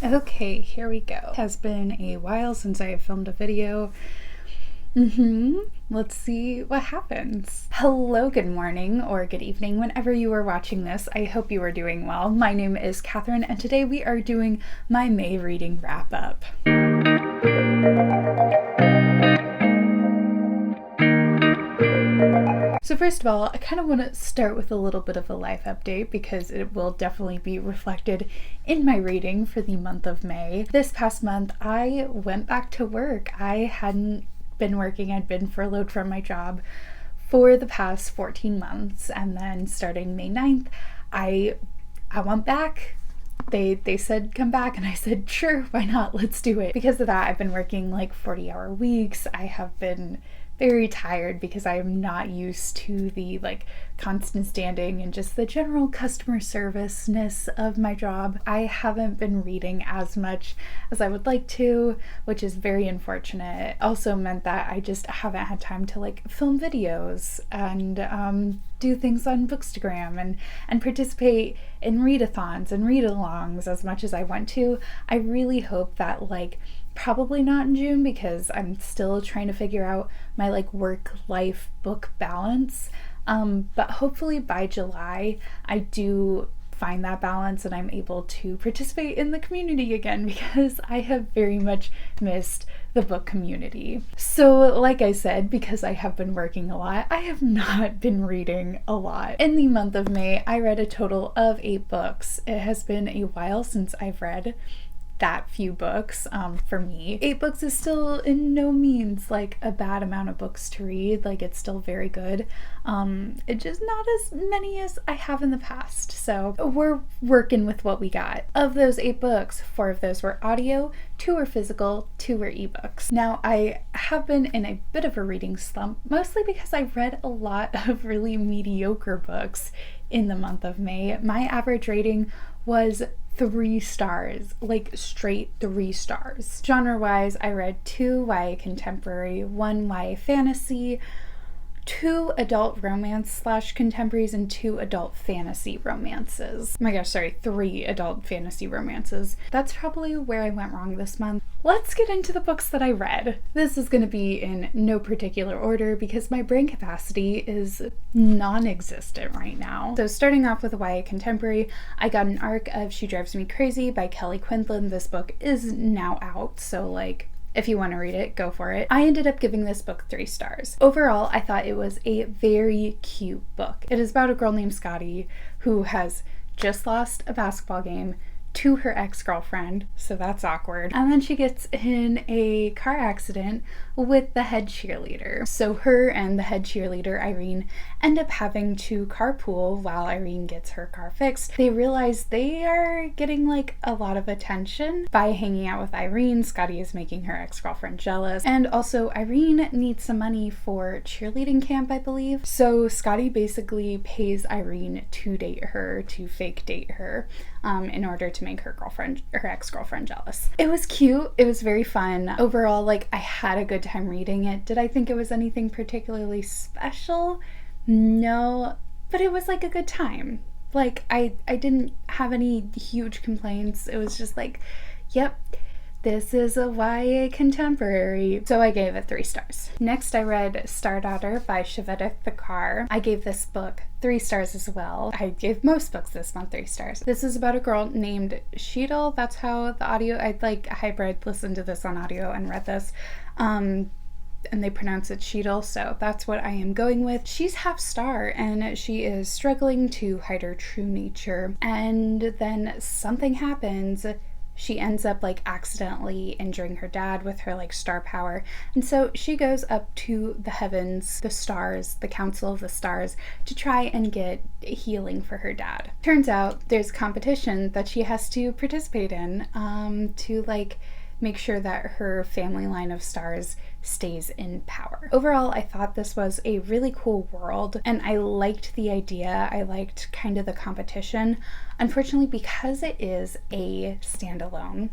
Okay, here we go. It has been a while since I have filmed a video. Let's see what happens. Hello, good morning or good evening, whenever you are watching this. I hope you are doing well. My name is Catherine, and today we are doing my May reading wrap-up. So first of all, I kind of want to start with a little bit of a life update because it will definitely be reflected in my reading for the month of May. This past month, I went back to work. I hadn't been working. I'd been furloughed from my job for the past 14 months, and then starting May 9th, I went back. They said come back, and I said sure, why not, let's do it. Because of that, I've been working like 40-hour weeks. I have been very tired because I am not used to the constant standing and just the general customer service-ness of my job. I haven't been reading as much as I would like to, which is very unfortunate. It also meant that I just haven't had time to film videos and do things on Bookstagram and participate in readathons and read-alongs as much as I want to. I really hope that probably not in June because I'm still trying to figure out my work-life book balance. But hopefully by July I do find that balance and I'm able to participate in the community again because I have very much missed the book community. So like I said, because I have been working a lot, I have not been reading a lot. In the month of May, I read a total of 8 books. It has been a while since I've read that few books. For me, 8 books is still in no means a bad amount of books to read. It's still very good. It's just not as many as I have in the past, so we're working with what we got. Of those 8 books, 4 of those were audio, 2 were physical, 2 were ebooks. Now, I have been in a bit of a reading slump, mostly because I read a lot of really mediocre books in the month of May. My average rating was 3 stars, straight 3 stars. Genre-wise, I read 2 YA contemporary, 1 YA fantasy, 2 adult romance / contemporaries, and 2 adult fantasy romances. Oh my gosh, sorry, 3 adult fantasy romances. That's probably where I went wrong this month. Let's get into the books that I read. This is going to be in no particular order because my brain capacity is non-existent right now. So starting off with a YA contemporary, I got an arc of She Drives Me Crazy by Kelly Quinlan. This book is now out, so if you want to read it, go for it. I ended up giving this book 3 stars. Overall, I thought it was a very cute book. It is about a girl named Scotty who has just lost a basketball game to her ex-girlfriend, so that's awkward. And then she gets in a car accident with the head cheerleader. So her and the head cheerleader, Irene, end up having to carpool while Irene gets her car fixed. They realize they are getting a lot of attention by hanging out with Irene. Scotty is making her ex-girlfriend jealous. And also Irene needs some money for cheerleading camp, I believe. So Scotty basically pays Irene to date her, to fake date her, in order to make her ex-girlfriend jealous. It was cute. It was very fun. Overall, I had a good time reading it. Did I think it was anything particularly special? No, but it was a good time. I didn't have any huge complaints. It was just yep, this is a YA contemporary. So I gave it 3 stars. Next, I read Star Daughter by Shveta Thakar. I gave this book 3 stars as well. I gave most books this month 3 stars. This is about a girl named Sheetal. That's how the audio, I hybrid listened to this on audio and read this. And they pronounce it Sheetal, so that's what I am going with. She's half star and she is struggling to hide her true nature. And then something happens. She ends up accidentally injuring her dad with her star power. And so she goes up to the heavens, the stars, the Council of the Stars, to try and get healing for her dad. Turns out there's competition that she has to participate in to make sure that her family line of stars stays in power. Overall, I thought this was a really cool world and I liked the idea. I liked kind of the competition. Unfortunately, because it is a standalone,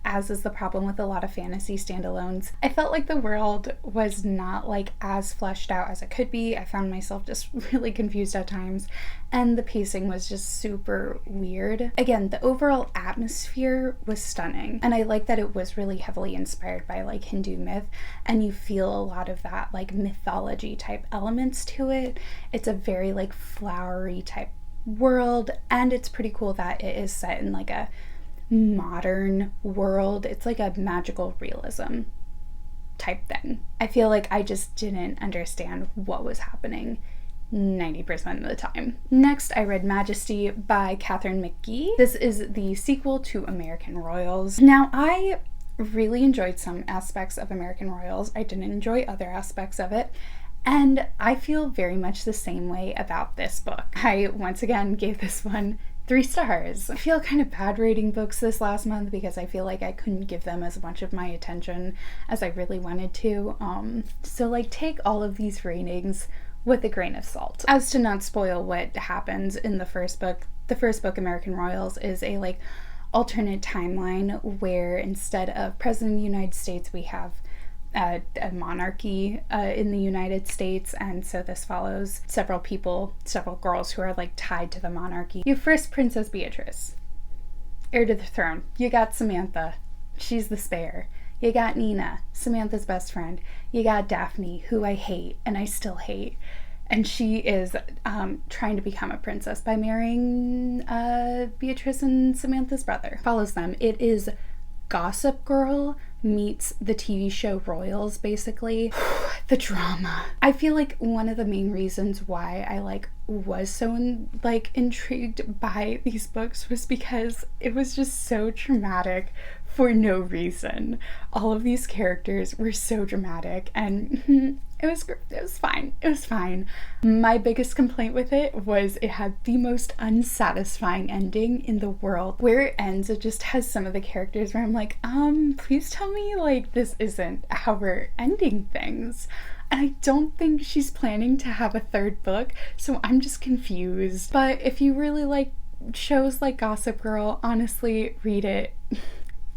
as is the problem with a lot of fantasy standalones, I felt like the world was not like as fleshed out as it could be. I found myself just really confused at times, and the pacing was just super weird. Again, the overall atmosphere was stunning, and I like that it was really heavily inspired by like Hindu myth, and you feel a lot of that like mythology type elements to it. It's a very like flowery type world, and it's pretty cool that it is set in like a modern world. It's like a magical realism type thing. I feel like I just didn't understand what was happening 90% of the time. Next, I read Majesty by Katharine McGee. This is the sequel to American Royals. Now, I really enjoyed some aspects of American Royals. I didn't enjoy other aspects of it. And I feel very much the same way about this book. I once again gave this one 3 stars. I feel kind of bad rating books this last month because I feel like I couldn't give them as much of my attention as I really wanted to. So like take all of these ratings with a grain of salt. As to not spoil what happens in the first book, American Royals, is a like alternate timeline where instead of President of the United States, we have a monarchy in the United States, and so this follows several girls who are like tied to the monarchy. You first Princess Beatrice, heir to the throne. You got Samantha, she's the spare. You got Nina, Samantha's best friend. You got Daphne, who I hate and I still hate, and she is trying to become a princess by marrying Beatrice and Samantha's brother. Follows them. It is Gossip Girl meets the TV show Royals, basically. The drama. I feel like one of the main reasons why I was so intrigued by these books was because it was just so dramatic for no reason. All of these characters were so dramatic, and it was fine. My biggest complaint with it was it had the most unsatisfying ending in the world. Where it ends, it just has some of the characters where I'm like, please tell me like this isn't how we're ending things. And I don't think she's planning to have a 3rd book, so I'm just confused. But if you really like shows like Gossip Girl, honestly, read it.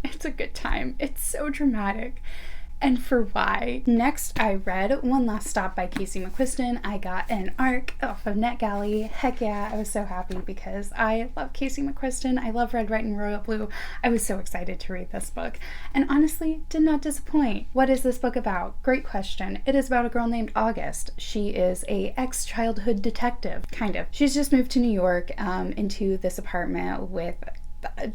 It's a good time. It's so dramatic. And for why. Next, I read One Last Stop by Casey McQuiston. I got an ARC off of NetGalley. Heck yeah, I was so happy because I love Casey McQuiston. I love Red, White, and Royal Blue. I was so excited to read this book, and honestly, did not disappoint. What is this book about? Great question. It is about a girl named August. She is a ex-childhood detective, kind of. She's just moved to New York into this apartment with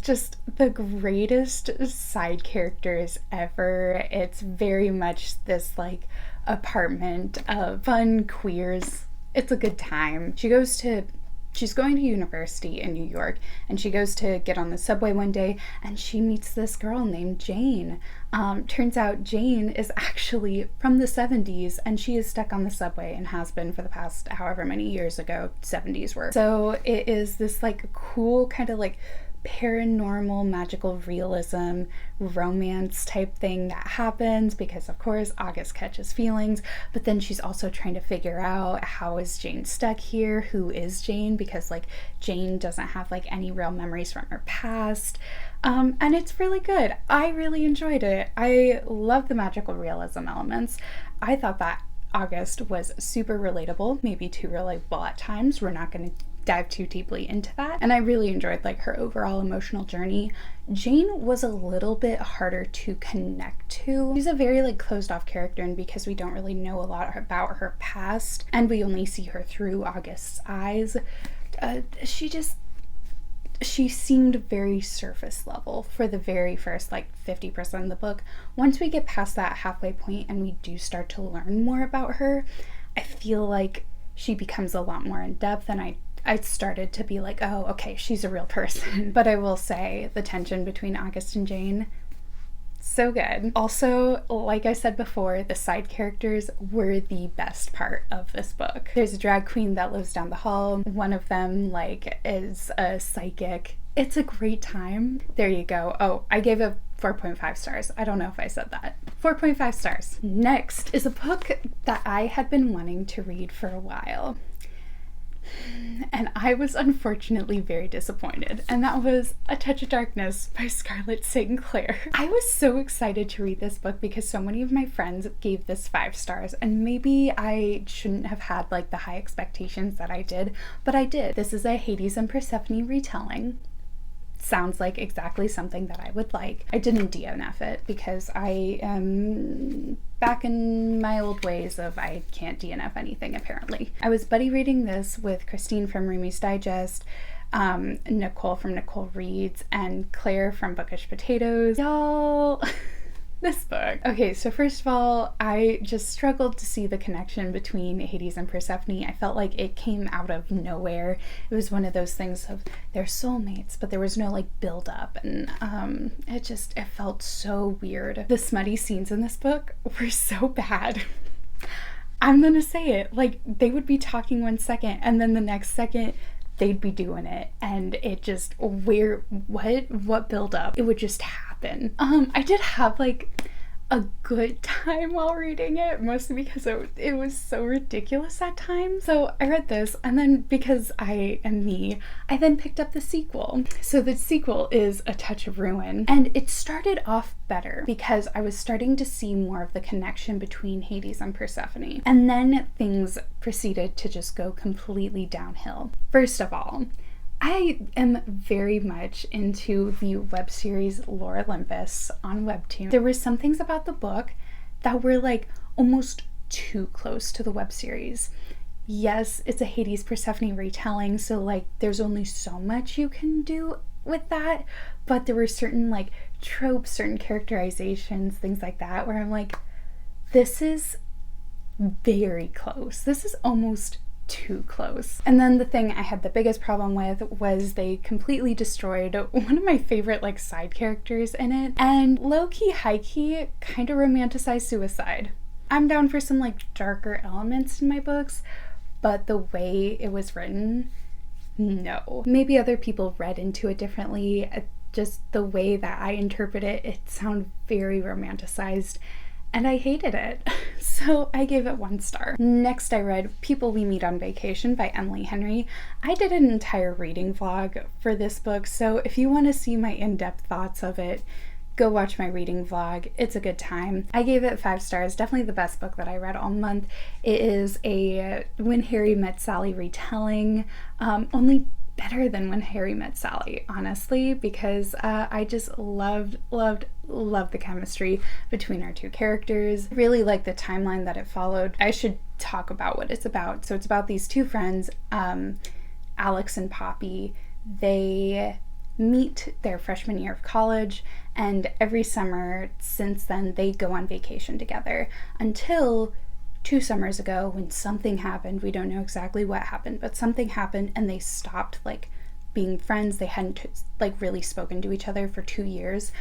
just the greatest side characters ever. It's very much this like apartment of fun queers. It's a good time. She's going to university in New York, and she goes to get on the subway one day, and she meets this girl named Jane. Turns out Jane is actually from the 70s, and she is stuck on the subway and has been for the past however many years ago 70s were. So it is this like cool kind of like paranormal magical realism romance type thing that happens because of course August catches feelings, but then she's also trying to figure out how is Jane stuck here, who is Jane, because like Jane doesn't have like any real memories from her past, and it's really good. I really enjoyed it. I love the magical realism elements. I thought that August was super relatable, maybe too relatable at times. We're not going to dive too deeply into that, and I really enjoyed like her overall emotional journey. Jane was a little bit harder to connect to. She's a very like closed off character, and because we don't really know a lot about her past and we only see her through August's eyes, she seemed very surface level for the very first like 50% of the book. Once we get past that halfway point and we do start to learn more about her, I feel like she becomes a lot more in depth, and I started to be like, oh, okay, she's a real person. But I will say the tension between August and Jane, so good. Also, like I said before, the side characters were the best part of this book. There's a drag queen that lives down the hall. One of them like is a psychic. It's a great time. There you go. Oh, I gave it 4.5 stars. I don't know if I said that. 4.5 stars. Next is a book that I had been wanting to read for a while. and I was unfortunately very disappointed, and that was A Touch of Darkness by Scarlett St. Clair. I was so excited to read this book because so many of my friends gave this 5 stars, and maybe I shouldn't have had like the high expectations that I did, but I did. This is a Hades and Persephone retelling. Sounds like exactly something that I would like. I didn't DNF it because I am back in my old ways of I can't DNF anything apparently. I was buddy reading this with Christine from Rumi's Digest, Nicole from Nicole Reads, and Claire from Bookish Potatoes. Y'all, this book. Okay, so first of all, I just struggled to see the connection between Hades and Persephone. I felt like it came out of nowhere. It was one of those things of they're soulmates, but there was no like build up, and it felt so weird. The smutty scenes in this book were so bad. I'm gonna say it, like they would be talking one second and then the next second they'd be doing it, and it just what build up? It would just happen. I did have like a good time while reading it, mostly because it was so ridiculous at times. So I read this, and then because I am me, I then picked up the sequel. So the sequel is A Touch of Ruin, and it started off better because I was starting to see more of the connection between Hades and Persephone, and then things proceeded to just go completely downhill. First of all, I am very much into the web series Lore Olympus on Webtoon. There were some things about the book that were like almost too close to the web series. Yes, it's a Hades Persephone retelling, so like there's only so much you can do with that, but there were certain like tropes, certain characterizations, things like that, where I'm like, this is very close. This is almost too close. And then the thing I had the biggest problem with was they completely destroyed one of my favorite like side characters in it, and low-key, high-key kind of romanticized suicide. I'm down for some like darker elements in my books, but the way it was written, no. Maybe other people read into it differently. Just the way that I interpret it, it sounded very romanticized, and I hated it. So I gave it 1 star. Next I read People We Meet on Vacation by Emily Henry. I did an entire reading vlog for this book, so if you want to see my in-depth thoughts of it, go watch my reading vlog. It's a good time. I gave it 5 stars. Definitely the best book that I read all month. It is a When Harry Met Sally retelling, only better than When Harry Met Sally, honestly, because I just loved the chemistry between our 2 characters. Really like the timeline that it followed. I should talk about what it's about. So it's about these 2 friends, Alex and Poppy. They meet their freshman year of college, and every summer since then they go on vacation together until 2 summers ago when something happened. We don't know exactly what happened, but something happened and they stopped like being friends. They hadn't like really spoken to each other for 2 years.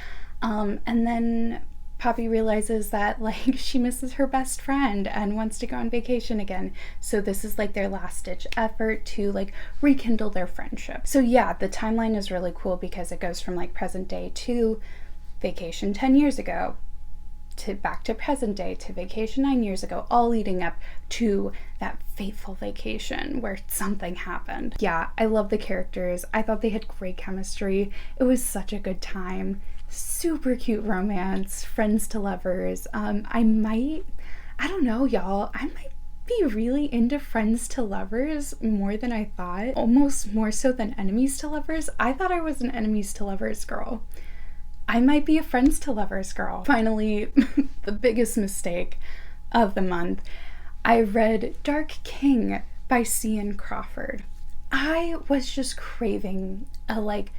And then Poppy realizes that like she misses her best friend and wants to go on vacation again. So this is like their last ditch effort to like rekindle their friendship. So yeah, the timeline is really cool because it goes from like present day to vacation 10 years ago, to back to present day, to vacation 9 years ago, all leading up to that fateful vacation where something happened. Yeah, I love the characters. I thought they had great chemistry. It was such a good time. Super cute romance, friends to lovers. I don't know, y'all. I might be really into friends to lovers more than I thought. Almost more so than enemies to lovers. I thought I was an enemies to lovers girl. I might be a friends to lovers girl. Finally, the biggest mistake of the month. I read Dark King by C.N. Crawford. I was just craving a like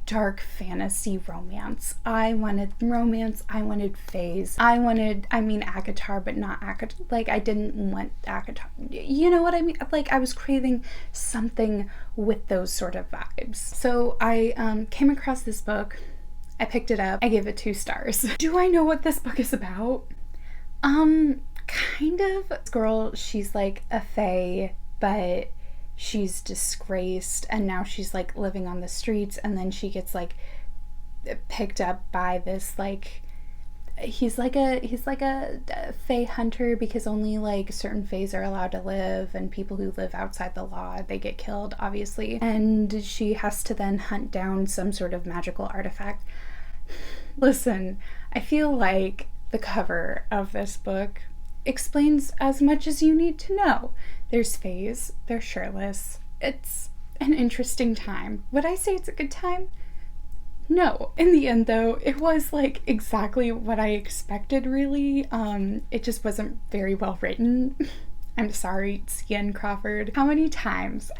dark fantasy romance. I wanted romance. I wanted phase. ACOTAR, but not ACOTAR. Like, I didn't want ACOTAR. You know what I mean? Like, I was craving something with those sort of vibes. So I came across this book. I picked it up. I gave it 2 stars. Do I know what this book is about? Kind of. This girl, she's like a fae, but she's disgraced, and now she's like living on the streets, and then she gets like picked up by this like he's like a fae hunter, because only like certain faes are allowed to live, and people who live outside the law, they get killed, obviously. And she has to then hunt down some sort of magical artifact. Listen, I feel like the cover of this book explains as much as you need to know. There's faes, they're shirtless. It's an interesting time. Would I say it's a good time? No. In the end, though, it was like exactly what I expected, really. It just wasn't very well written. I'm sorry, C.N. Crawford. How many times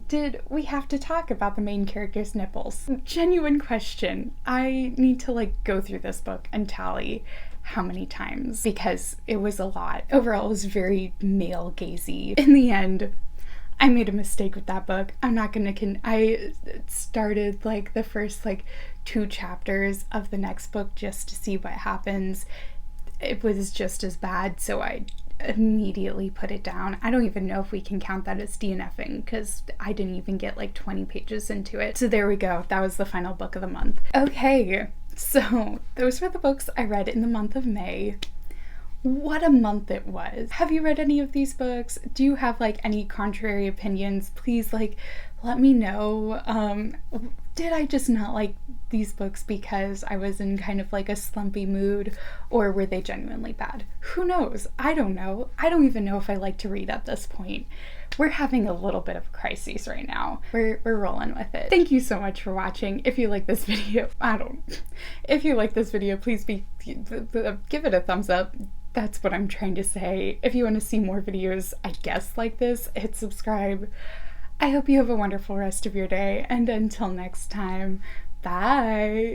did we have to talk about the main character's nipples? Genuine question. I need to like go through this book and tally how many times, because it was a lot. Overall, it was very male gazy. In the end, I made a mistake with that book. I'm not gonna I started like the first like 2 chapters of the next book just to see what happens. It was just as bad, so I immediately put it down. I don't even know if we can count that as DNFing, because I didn't even get like 20 pages into it. So there we go. That was the final book of the month. Okay, so those were the books I read in the month of May. What a month it was. Have you read any of these books? Do you have like any contrary opinions? Please like let me know. Did I just not like these books because I was in kind of like a slumpy mood, or were they genuinely bad? Who knows? I don't know. I don't even know if I like to read at this point. We're having a little bit of a crisis right now. We're rolling with it. Thank you so much for watching. If you like this video, if you like this video, please give it a thumbs up. That's what I'm trying to say. If you want to see more videos, I guess, like this, hit subscribe. I hope you have a wonderful rest of your day, and until next time, bye!